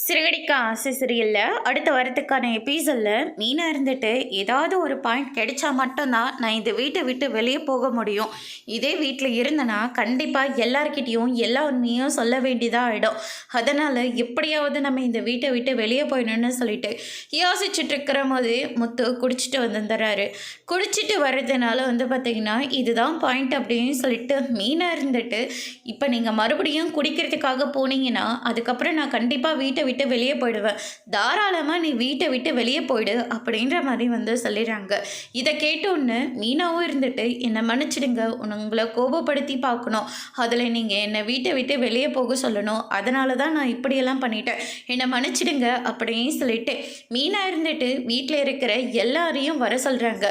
சிறுகடிக்க ஆசை சீரியலில் அடுத்த வாரத்துக்கான எபிசோடில் மீனாக இருந்துட்டு ஏதாவது ஒரு பாயிண்ட் கிடைச்சா மட்டும்தான் நான் இந்த வீட்டை விட்டு வெளியே போக முடியும். இதே வீட்டில் இருந்தேன்னா கண்டிப்பாக எல்லார்கிட்டேயும் எல்லா உண்மையும் சொல்ல வேண்டியதாக ஆகிடும். அதனால் எப்படியாவது நம்ம இந்த வீட்டை விட்டு வெளியே போயிடணும்னு சொல்லிட்டு யோசிச்சுட்டு இருக்கிற போது முத்து குடிச்சிட்டு வந்துடுறாரு. குடிச்சிட்டு வர்றதுனால பார்த்திங்கன்னா இதுதான் பாயிண்ட் அப்படின்னு சொல்லிட்டு மீனாக இருந்துட்டு இப்போ நீங்கள் மறுபடியும் குடிக்கிறதுக்காக போனீங்கன்னா அதுக்கப்புறம் நான் கண்டிப்பாக வீட்டை விட்டு வெளியே போயிடுவேன், தாராளமாக நீ வீட்டை விட்டு வெளியே போயிடு அப்படின்ற மாதிரி சொல்லிடுறாங்க. இதை கேட்டோன்னு மீனாவும் இருந்துட்டு என்னை மன்னிச்சிடுங்க, உங்களை கோபப்படுத்தி பார்க்கணும், அதில் நீங்கள் என்னை வீட்டை விட்டு வெளியே போக சொல்லணும், அதனால தான் நான் இப்படியெல்லாம் பண்ணிட்டேன், என்னை மன்னிச்சிடுங்க அப்படின்னு சொல்லிட்டு மீனா இருந்துட்டு வீட்டில் இருக்கிற எல்லாரையும் வர சொல்கிறாங்க.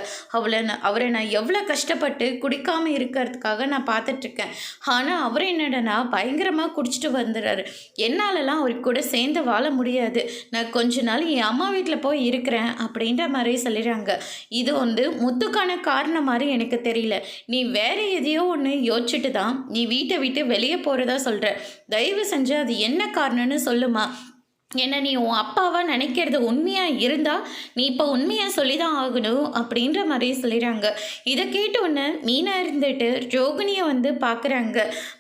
அவரை நான் எவ்வளோ கஷ்டப்பட்டு குடிக்காமல் இருக்கிறதுக்காக நான் பார்த்துட்ருக்கேன். ஆனால் அவர் என்னடனா பயங்கரமாக குடிச்சிட்டு வந்துடுறாரு. என்னாலலாம் அவர் கூட சேர்ந்து வாழ முடியாது, நான் கொஞ்ச நாள் என் அம்மா வீட்டில் போய் இருக்கிறேன் அப்படின்ற மாதிரி சொல்லிடுறாங்க. இது முத்துக்கான காரணம் மாதிரி எனக்கு தெரியல, நீ வேற எதையோ ஒன்று யோசிச்சுட்டு தான் நீ வீட்டை விட்டு வெளியே போகிறதா சொல்கிற, தயவு செஞ்சு அது என்ன காரணம்னு சொல்லுமா, என்ன நீ உன் அப்பாவா நினைக்கிறது உண்மையாக இருந்தால் நீ இப்போ உண்மையாக சொல்லி தான் ஆகணும் அப்படின்ற மாதிரி சொல்லிடுறாங்க. இதை கேட்டோன்னே மீனா இருந்துட்டு ரோகிணியை பார்க்குறாங்க.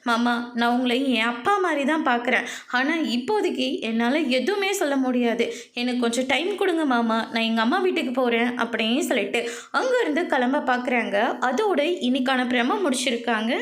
மாமா, நான் உங்களை என் அப்பா மாதிரி தான் பார்க்குறேன், ஆனால் இப்போதைக்கு என்னால் எதுவுமே சொல்ல முடியாது, எனக்கு கொஞ்சம் டைம் கொடுங்க மாமா, நான் எங்கள் அம்மா வீட்டுக்கு போகிறேன் அப்படின்னு சொல்லிட்டு அங்கேருந்து கிளம்ப பார்க்குறாங்க. அதோட இன்னைக்கான பிரம முடிச்சிருக்காங்க.